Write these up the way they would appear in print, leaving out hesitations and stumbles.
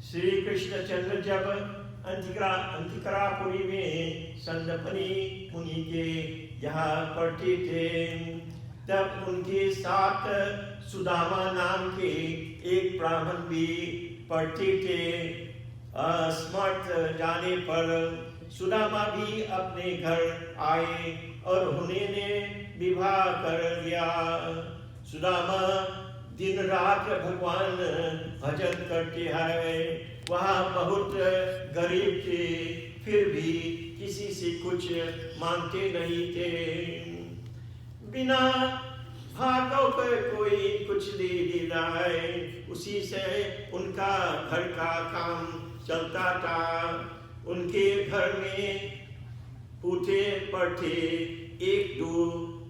श्री कृष्ण चंद्र जब अंतिकरापुरी में संदपनी मुनि के यहाँ पढ़ते थे, तब उनके साथ सुदामा नाम के एक ब्राह्मण भी पढ़ते थे। असमर्थ जाने पर सुदामा भी अपने घर आए और उन्होंने विवाह कर लिया। सुदामा दिन रात भगवान भजन करते हैं। वहाँ बहुत गरीब थे, फिर भी किसी से कुछ मांगते नहीं थे। बिना भागों पर कोई कुछ दे देता है, उसी से उनका घर का काम चलता था। उनके घर में पूठे पड़ते एक दो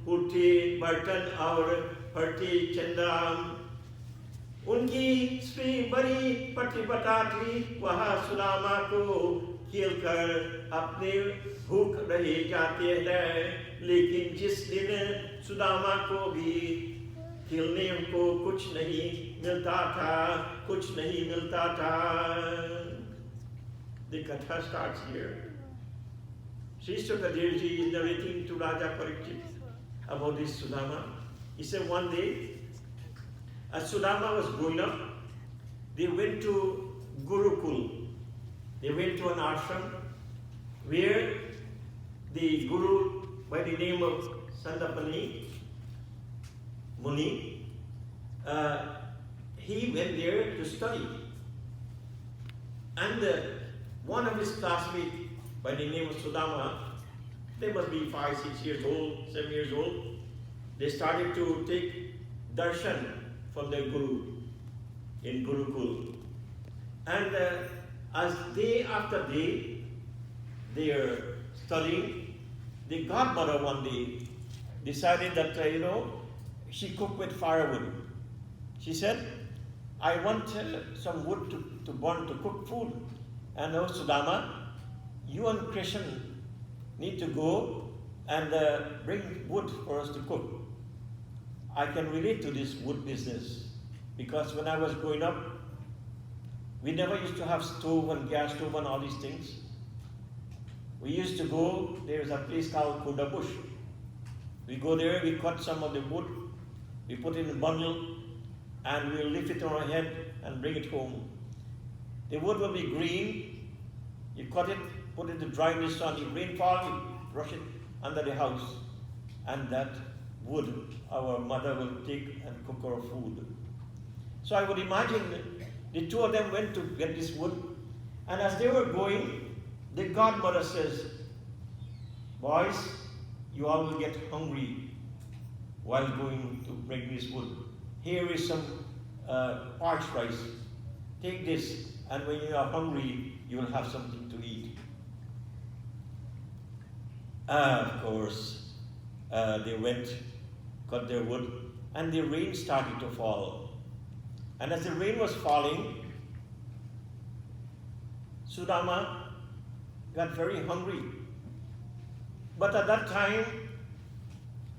पूठे बर्तन और फटे चंदा। उनकी स्त्री बड़ी पतिव्रता थी। वह सुदामा को खेलकर अपने भूख रह जाते हैं, लेकिन जिस दिन सुदामा को भी खेलने को कुछ नहीं मिलता था। The Katha starts here. Sri Sukadev is narrating to Raja Parikshit about this Sudama. He said one day, as Sudama was growing up, they went to Gurukul. They went to an ashram where the Guru, by the name of Sandapani Muni, he went there to study. And one of his classmates, by the name of Sudama, they must be 5, 6 years old, 7 years old. They started to take darshan from their Guru in Gurukul. And as day after day, they are studying, the godmother one day decided that, she cooked with firewood. She said, I want some wood to burn to cook food. And Sudama, you and Krishna need to go and bring wood for us to cook. I can relate to this wood business because when I was growing up, we never used to have stove and gas stove and all these things. We used to go, there's a place called Kuda Bush. We go there, we cut some of the wood, we put it in a bundle, and we'll lift it on our head and bring it home. The wood will be green, you cut it, put it to dry in the sun, if rain falls, you brush it under the house, and that wood our mother will take and cook our food. So I would imagine the two of them went to get this wood, and as they were going, the godmother says, boys, you all will get hungry while going to bring this wood. Here is some parched rice. Take this, and when you are hungry, you will have something to eat. Of course, they went, cut their wood, and the rain started to fall. And as the rain was falling, Sudama got very hungry. But at that time,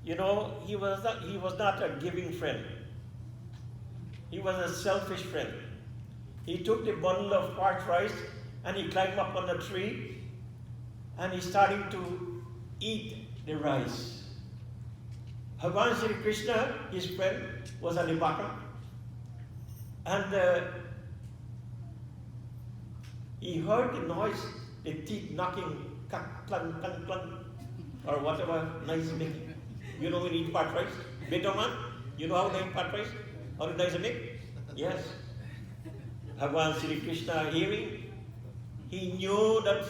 he was not a giving friend. He was a selfish friend. He took the bundle of parched rice and he climbed up on the tree and he started to eat the rice. Bhagavan Sri Krishna, his friend, was an Ibaka, and he heard the noise, the teeth knocking, klunk, klunk, klunk, klunk, or whatever noise making. You know when you eat parched rice? Bedoman, you know how they eat parched rice? How the noise make? Yes. Bhagavan Sri Krishna hearing, he knew that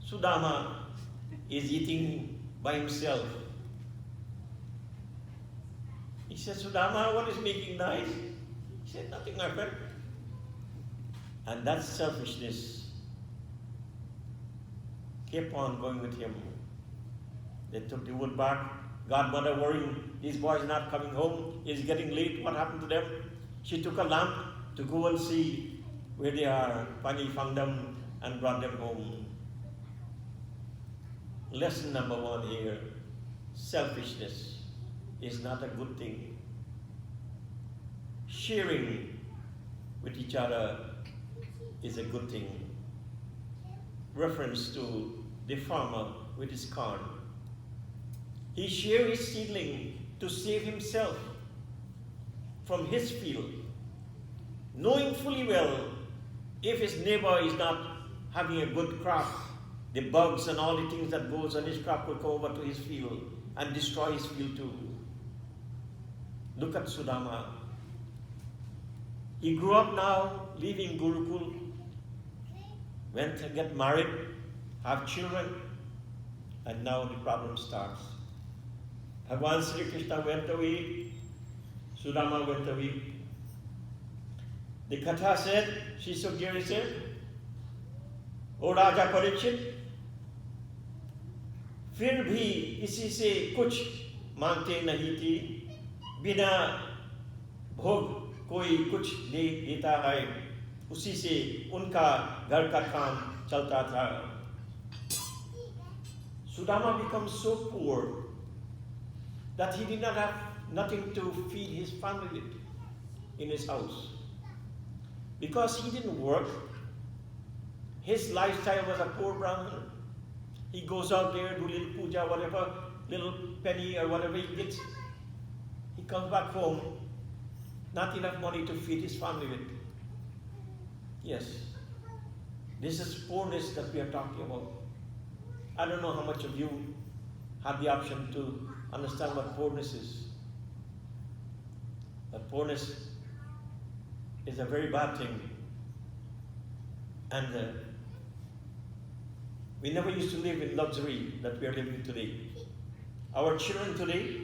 Sudama is eating by himself. He said, Sudama, what is making noise? He said, nothing, my friend. And that selfishness kept on going with him. They took the wood back. Godmother worrying, these boys not coming home, it's getting late, what happened to them? She took a lamp to go and see where they are. Finally found them and brought them home. Lesson number 1 here, selfishness is not a good thing. Sharing with each other is a good thing. Reference to the farmer with his corn. He sheared his seedling to save himself from his field, knowing fully well if his neighbor is not having a good crop, the bugs and all the things that goes on his crop will come over to his field and destroy his field too. Look at Sudama. He grew up now, leaving Gurukul, went to get married, have children, and now the problem starts. Bhagavan Sri Krishna went away, Sudama went away. The Katha said, Sri Sukdev said, O Raja Parikshit, फिर भी इसी से कुछ मांगते नहीं थे, बिना भोग कोई कुछ दे देता है, उसी से उनका घर का काम चलता था. Sudama becomes so poor that he did not have nothing to feed his family with in his house. Because he didn't work, his lifestyle was a poor Brahmin. He goes out there, do little puja, whatever, little penny or whatever he gets. He comes back home, not enough money to feed his family with. Yes, this is poorness that we are talking about. I don't know how much of you have the option to understand what poorness is. But poorness is a very bad thing. And we never used to live in luxury that we are living today. Our children today,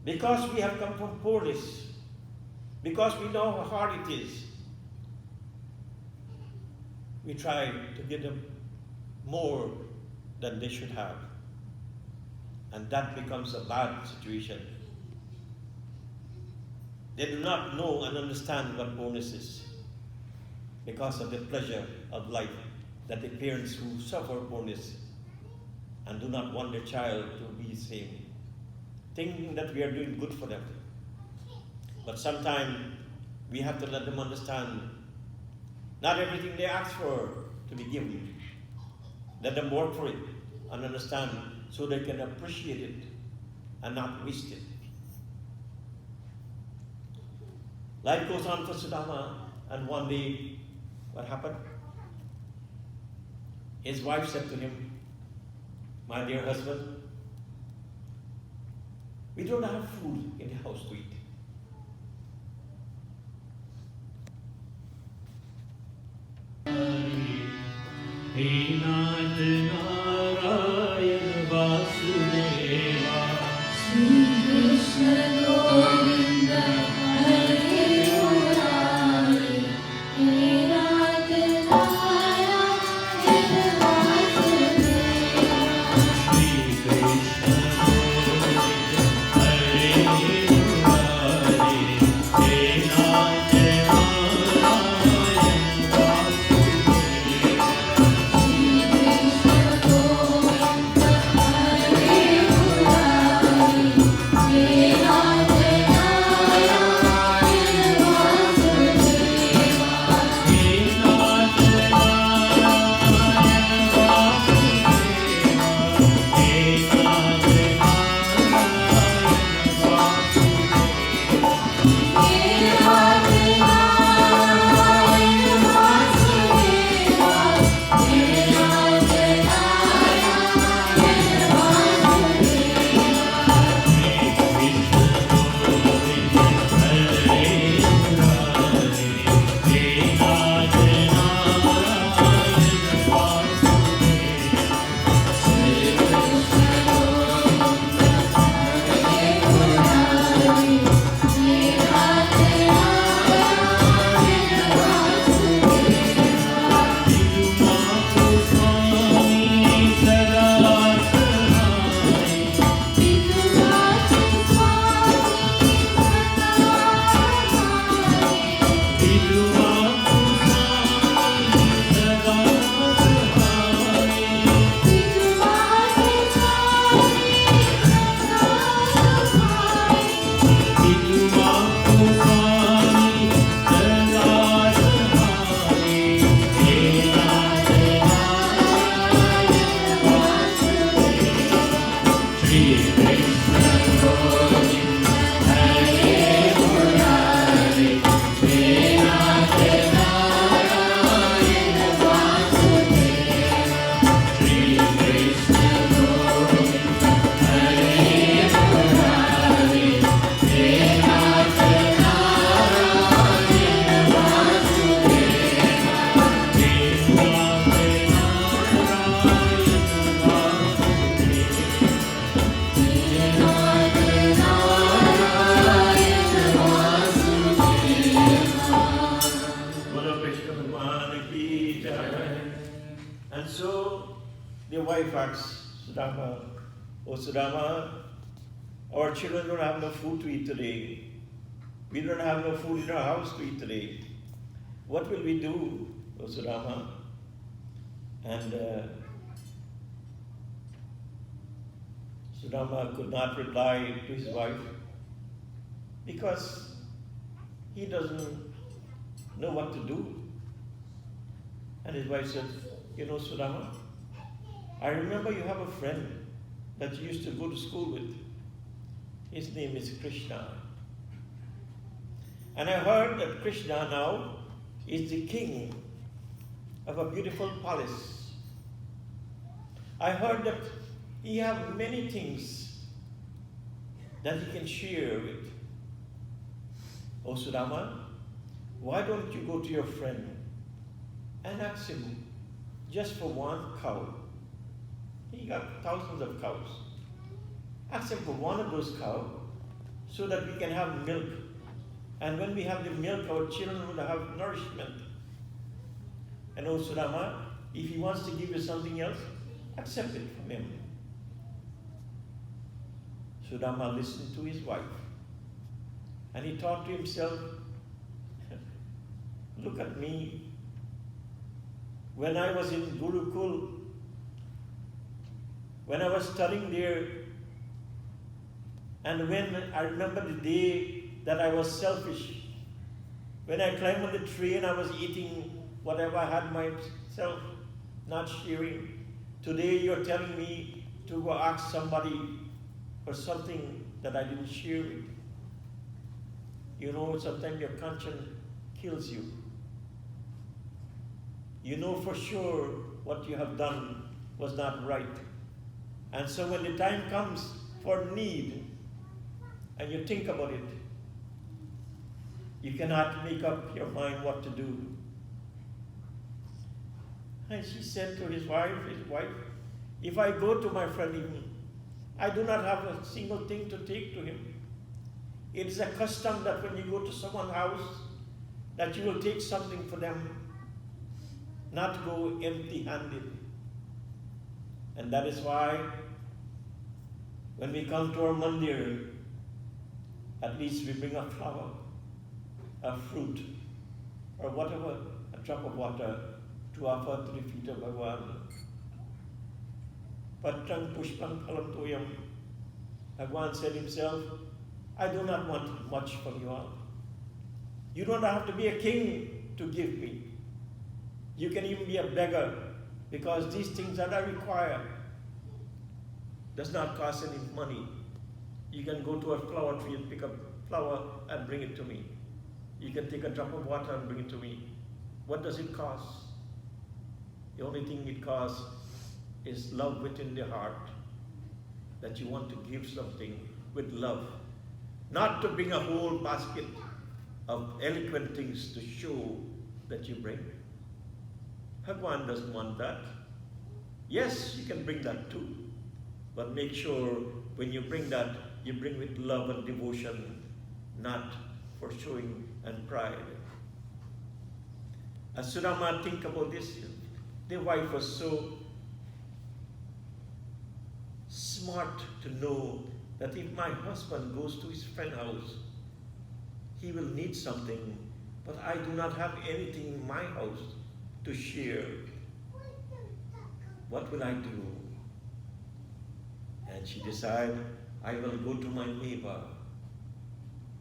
because we have come from poorness, because we know how hard it is, we try to give them more than they should have. And that becomes a bad situation. They do not know and understand what poorness is because of the pleasure of life that the parents who suffer poorness and do not want their child to be the same, thinking that we are doing good for them. But sometimes we have to let them understand not everything they ask for to be given. Let them work for it and understand so they can appreciate it and not waste it. Life goes on for Sudama, and one day, what happened? His wife said to him, my dear husband, we don't have food in the house to eat. He Nath Narayan Vasudeva Sri Krishna Govinda Hare Murari He Nath Narayan Vasudeva Sri Krishna Govinda Hare Murari He Nath Narayan Vasudeva Bhagwan ki jai. And so the wife asks Sudama, "Oh Sudama, our children don't have no food to eat today. We don't have no food in our house to eat today. What will we do, O Sudama?" And Sudama could not reply to his wife because he doesn't know what to do. And his wife said, "You know, Sudama, I remember you have a friend that you used to go to school with. His name is Krishna. And I heard that Krishna now is the king of a beautiful palace. I heard that he has many things that he can share with. Oh Sudama, why don't you go to your friend and ask him just for one cow? He got thousands of cows. Ask him for one of those cows so that we can have milk. And when we have the milk, our children will have nourishment. And oh Sudama, if he wants to give you something else, accept it from him." Sudama listened to his wife. And he thought to himself, "Look at me. When I was in Gurukul, when I was studying there, and when I remember the day that I was selfish, when I climbed on the tree and I was eating whatever I had myself, not sharing. Today you're telling me to go ask somebody for something that I didn't share with. You know, sometimes your conscience kills you. You know for sure what you have done was not right. And so when the time comes for need, and you think about it, you cannot make up your mind what to do." And she said to his wife, "If I go to my friend even, I do not have a single thing to take to him. It is a custom that when you go to someone's house, that you will take something for them, not go empty-handed. And that is why when we come to our Mandir, at least we bring a flower, a fruit, or whatever, a drop of water to offer to the feet of Bhagavan. Patrang pushpang phalam toyam. Bhagavan said himself, "I do not want much from you all. You don't have to be a king to give me. You can even be a beggar, because these things that I require does not cost any money. You can go to a flower tree and pick up flower and bring it to me. You can take a drop of water and bring it to me. What does it cost? The only thing it costs is love within the heart, that you want to give something with love, not to bring a whole basket of eloquent things to show that you bring. Bhagavan doesn't want that. Yes, you can bring that too, but make sure when you bring that, you bring with love and devotion, not for showing and pride." As Sudama think about this, the wife was so smart to know that if my husband goes to his friend's house, he will need something, but I do not have anything in my house to share. What will I do? And she decided, I will go to my neighbor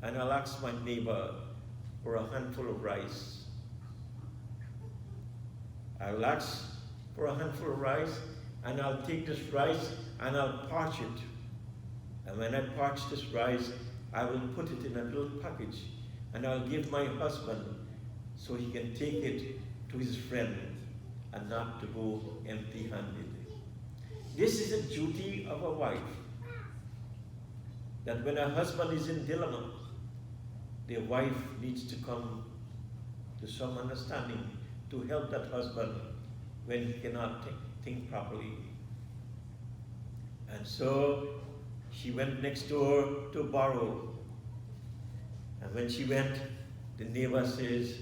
and I'll ask my neighbor for a handful of rice. I'll ask for a handful of rice, and I'll take this rice and I'll parch it. And when I parch this rice, I will put it in a little package and I'll give my husband so he can take it to his friend and not to go empty-handed. This is a duty of a wife, that when a husband is in dilemma, the wife needs to come to some understanding to help that husband when he cannot think properly. And so she went next door to borrow. And when she went, the neighbor says,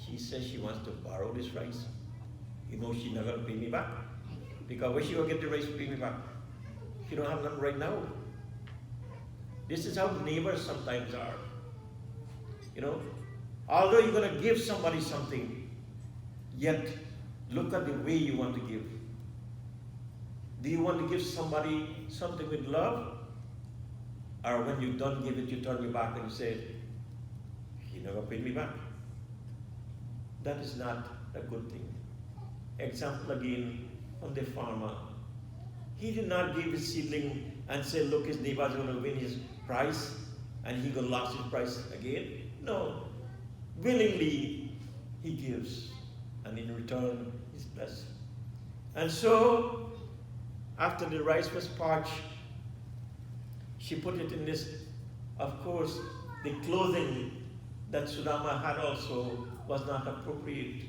she she says she wants to borrow this rice. You know she's not going to pay me back. Because where she will get the rice to pay me back? She don't have none right now. This is how neighbors sometimes are. You know, although you're going to give somebody something, yet look at the way you want to give. Do you want to give somebody something with love? Or when you don't give it, you turn your back and you say, he never paid me back. That is not a good thing. Example again from the farmer. He did not give his seedling and say, look, his neighbor is going to win his prize and he going to lose his prize again. No. Willingly, he gives. And in return, he's blessed. And so, after the rice was parched, she put it in this. Of course, the clothing that Sudama had also was not appropriate.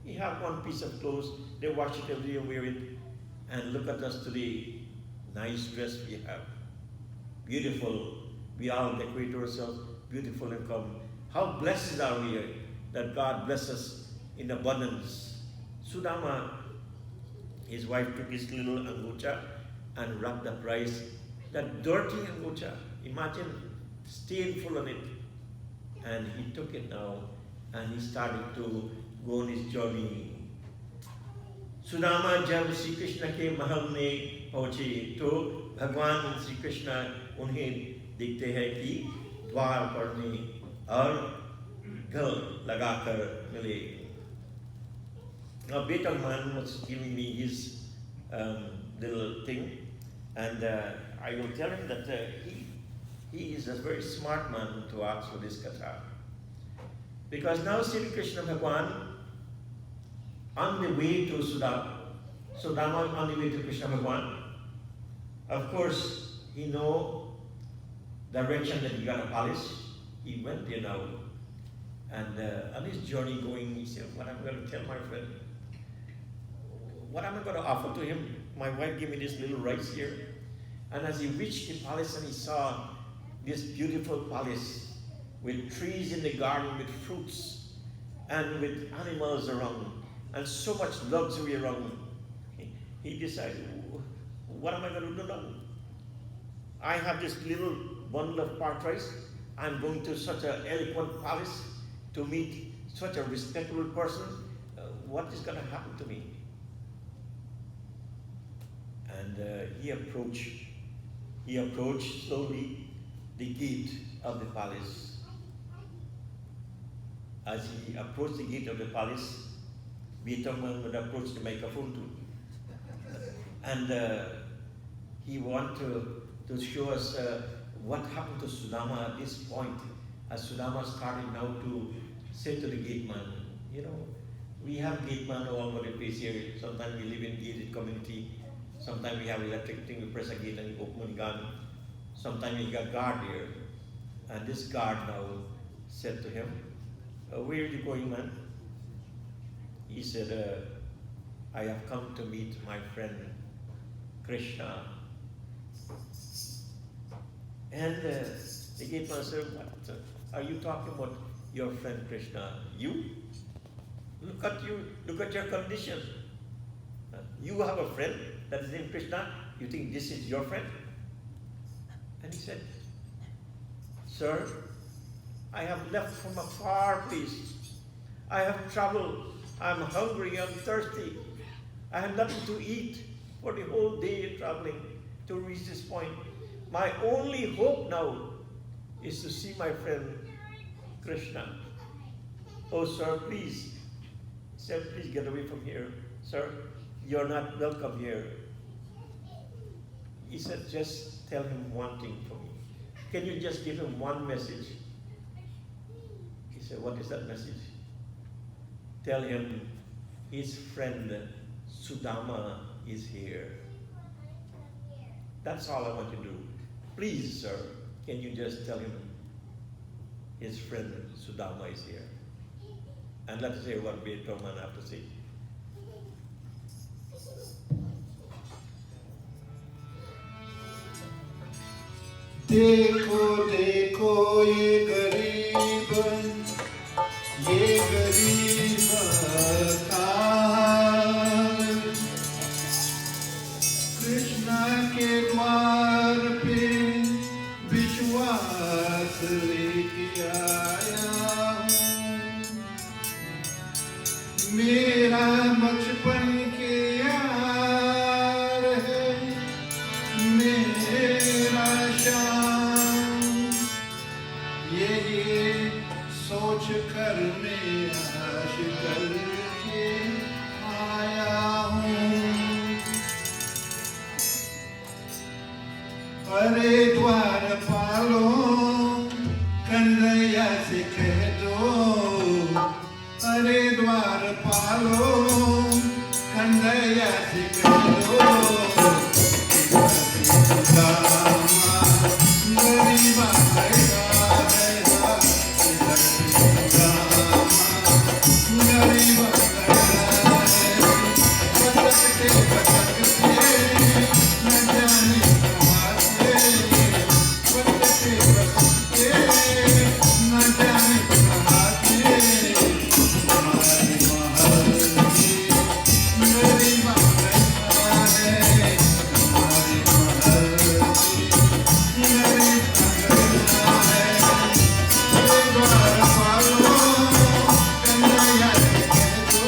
He had one piece of clothes, they wash it every day and wear it. And look at us today, nice dress we have. Beautiful, we all decorate ourselves, beautiful and come. How blessed are we that God bless us in abundance. Sudama, his wife took his little angocha and wrapped up rice. That dirty angocha, imagine, stain full on it. And he took it now and he started to go on his journey. Sudama जब श्री कृष्ण के महल में पहुंचे तो भगवान श्री कृष्ण उन्हें देखते हैं कि द्वार पर में और गल लगाकर मिले. Now Betel man was giving me his little thing, and I will tell him that he is a very smart man to ask for this katha. Because now Sri Krishna Bhagwan on the way to Sudama on the way to Krishna Bhagwan, of course he know direction that he got a palace. He went there now, and on his journey going, he said, what I'm going to tell my friend, what am I going to offer to him? My wife gave me this little rice here. And as he reached the palace and he saw this beautiful palace with trees in the garden, with fruits, and with animals around, and so much luxury around, he decided, what am I going to do now? I have this little bundle of parched rice. I'm going to such an eloquent palace to meet such a respectable person. What is going to happen to me? And he approached slowly the gate of the palace. As he approached the gate of the palace, Beethoven would approach the microphone too. And he wanted to show us what happened to Sudama at this point, as Sudama started now to say to the gate man, you know, we have gate man all over the place here. Sometimes we live in gated community. Sometimes we have electric thing, we press a gate and you open the gun. Sometimes we got guard here. And this guard now said to him, where are you going, man? He said, I have come to meet my friend Krishna. And the gate man said, what are you talking about your friend Krishna? You? Look at you, look at your condition. You have a friend that is named Krishna, you think this is your friend? And he said, sir, I have left from a far place. I have traveled. I'm hungry, I'm thirsty. I have nothing to eat for the whole day traveling to reach this point. My only hope now is to see my friend Krishna. Oh, sir, please. He said, please get away from here. Sir, you're not welcome here. He said, just tell him one thing for me. Can you just give him one message? He said, what is that message? Tell him his friend Sudama is here. That's all I want to do. Please, sir, can you just tell him his friend Sudama is here? And let us hear what Beethoven have to say. देखो देखो ये गरीब ये मेरा बचपन के यार है मेरा शाम, यही सोच कर मैं आश करके आया हूँ। अरे द्वार पालो कन्हैया से कह दो, अरे द्वार पालो कन्हैया से कह दो, सुदामा गरीबा गया है, सुदामा गरीबा गया है, भटकते भटकते न जाने कहाँ से, भटकते भटकते न जाने कहाँ से, हमारे महल में गरीबा गया है, हमारे महल में गरीबा गया है। अरे द्वार पालो कन्हैया से कह दो,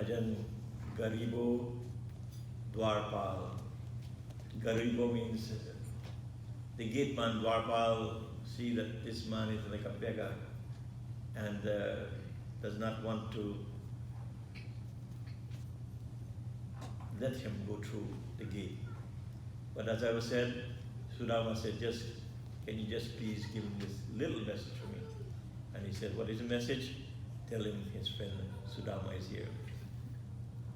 Bhajan Garibo Dwarpal. Garibo means the gateman Dwarpal see that this man is like a beggar and does not want to let him go through the gate. But as I was said, Sudama said, can you just please give him this little message for me? And he said, what is the message? Tell him his friend Sudama is here.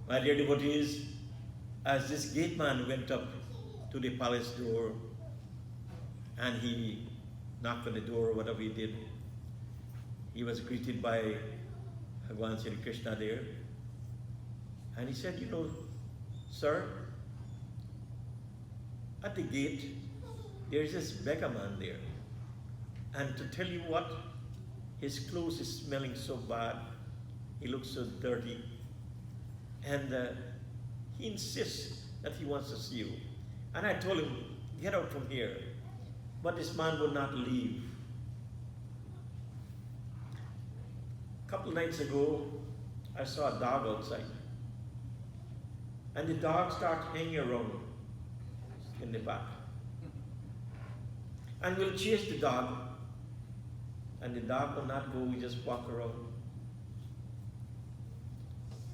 My dear devotees, as this gateman went up to the palace door and he knocked on the door, whatever he did, he was greeted by Bhagavan Sri Krishna there. And he said, sir, at the gate, there is this beggar man there. And to tell you what, his clothes is smelling so bad. He looks so dirty. And he insists that he wants to see you. And I told him, get out from here. But this man would not leave. A couple nights ago, I saw a dog outside. And the dog started hanging around in the back. And we'll chase the dog. And the dog will not go, we just walk around.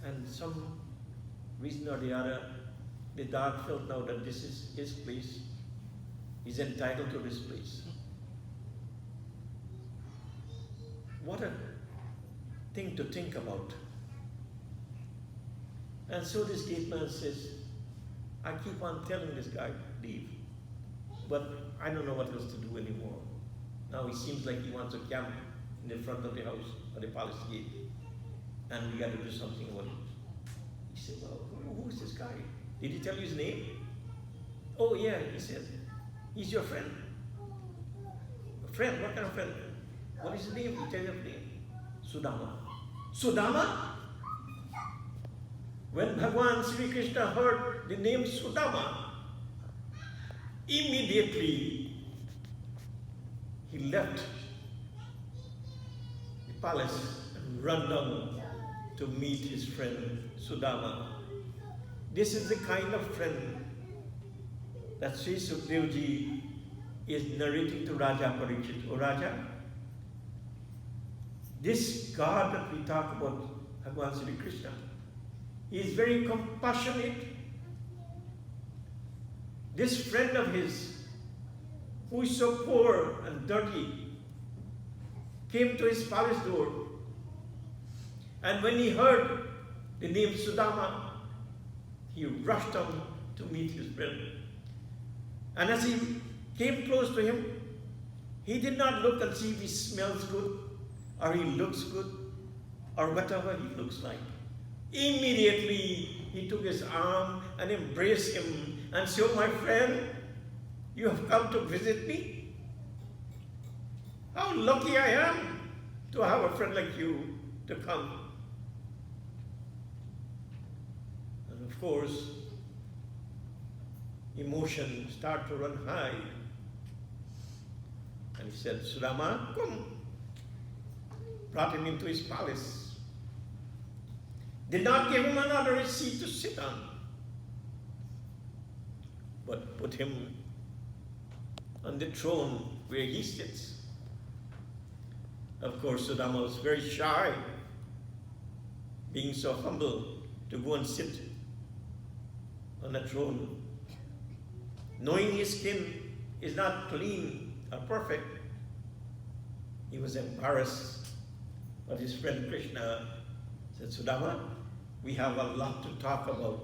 And some reason or the other, the dog felt now that this is his place. He's entitled to this place. What a thing to think about. And so this gateman says, I keep on telling this guy, leave. But I don't know what else to do anymore. Now he seems like he wants to camp in the front of the house or the palace gate. And we got to do something about it. He said, well, who is this guy? Did he tell you his name? Oh yeah, he said, he's your friend. A friend? What kind of friend? What is his name? He tell you his name. Sudama. Sudama? When Bhagavan Sri Krishna heard the name Sudama, immediately he left the palace and ran down to meet his friend Sudama. This is the kind of friend that Sri Sukdev Ji is narrating to Raja Parikshit. Oh Raja, this God that we talk about, Bhagavan Sri Krishna, he is very compassionate. This friend of his, who is so poor and dirty, came to his palace door. And when he heard the name Sudama, he rushed on to meet his friend. And as he came close to him, he did not look and see if he smells good, or he looks good, or whatever he looks like. Immediately, he took his arm and embraced him and said, oh, my friend, you have come to visit me? How lucky I am to have a friend like you to come. And of course, emotion started to run high. And he said, Sudama, come. Brought him into his palace. Did not give him another seat to sit on, but put him on the throne where he sits. Of course, Sudama was very shy, being so humble to go and sit on a throne. Knowing his skin is not clean or perfect, he was embarrassed. But his friend Krishna said, Sudama, we have a lot to talk about.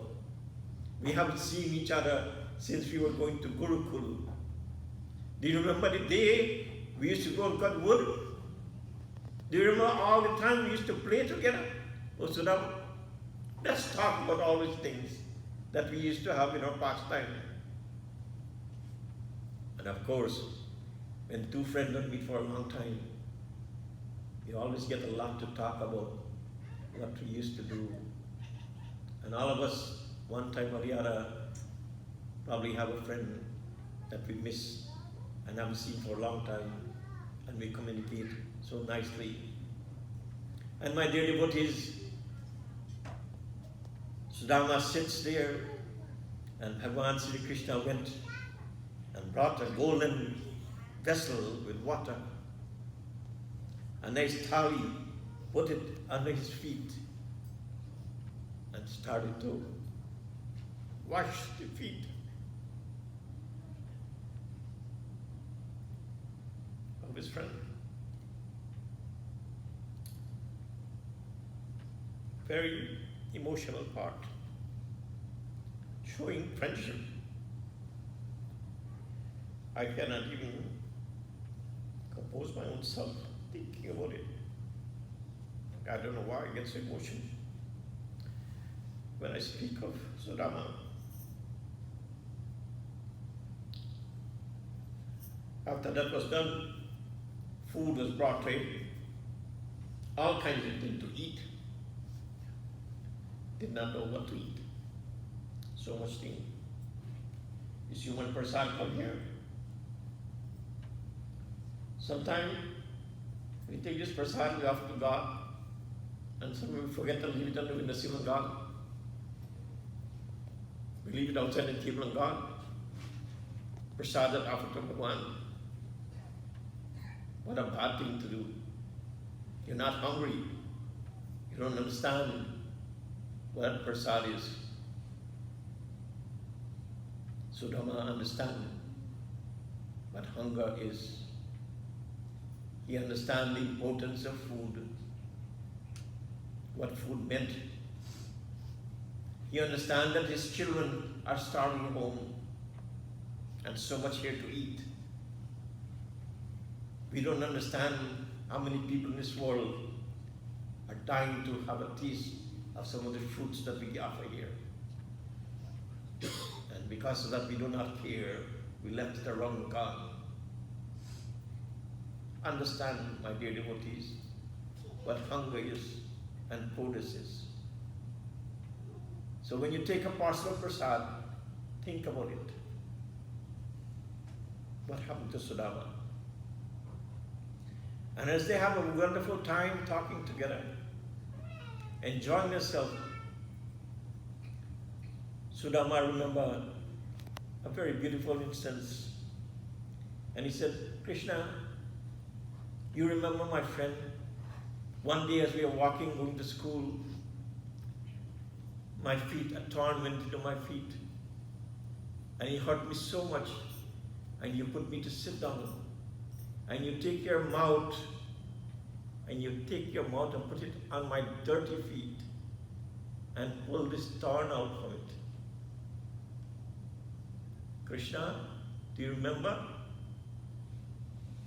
We haven't seen each other since we were going to Gurukul. Do you remember the day we used to go and cut wood? Do you remember all the time we used to play together? Oh, Sudama, let's talk about all these things that we used to have in our pastime. And of course, when two friends don't meet for a long time, you always get a lot to talk about, what we used to do. And all of us, one time or the other, probably have a friend that we miss and haven't seen for a long time, and we communicate so nicely. And my dear devotees, Sudama sits there, and Bhagavan Sri Krishna went and brought a golden vessel with water, a nice thali, put it under his feet, and started to wash the feet of his friend. Very emotional part, showing friendship. I cannot even compose my own self thinking about it. I don't know why I get so emotional when I speak of Sudama. After that was done, food was brought to him, all kinds of things to eat. Did not know what to eat. So much thing. Is human prasad come here? Sometimes we take this prasad, we offer to God, and sometimes we forget to leave it under the seal of God. We leave it outside the table of God. Prasad that offered to Bhagavan. What a bad thing to do. You're not hungry. You don't understand what prasad is. Sudama understands what hunger is. He understands the importance of food, what food meant. He understands that his children are starving at home and so much here to eat. We don't understand how many people in this world are dying to have a taste of some of the fruits that we offer here. And because of that, we do not care. We left it around God. Understand, my dear devotees, what hunger is and poorness is. So when you take a parcel of prasad, think about it. What happened to Sudama? And as they have a wonderful time talking together, enjoying themselves, Sudama remembered a very beautiful instance. And he said, Krishna, you remember my friend? One day as we were walking, going to school, my feet, a thorn went into my feet. And it hurt me so much. And you put me to sit down. And you take your mouth, and put it on my dirty feet, and pull this thorn out from it. Krishna, do you remember?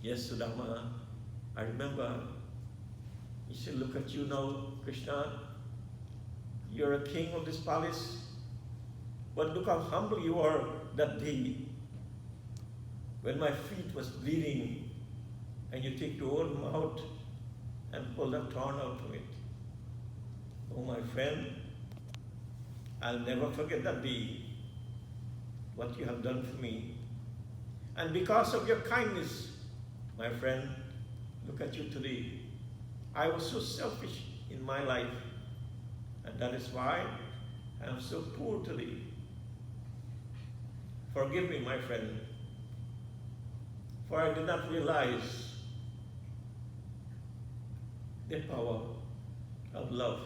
Yes, Sudama, I remember. He said, look at you now, Krishna. You're a king of this palace. But look how humble you are that day when my feet was bleeding, and you take your own mouth and pull that thorn out of it. Oh, my friend, I'll never forget that day, what you have done for me. And because of your kindness, my friend, look at you today. I was so selfish in my life, and that is why I am so poor today. Forgive me, my friend, for I did not realize the power of love.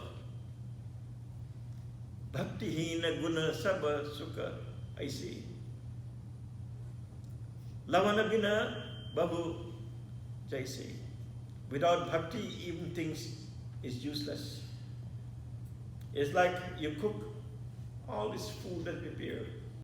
Bhakti hina guna sabha sukha, I see. Lavana bina babu jaisi. Without bhakti, even things is useless. It's like you cook all this food that we prepare.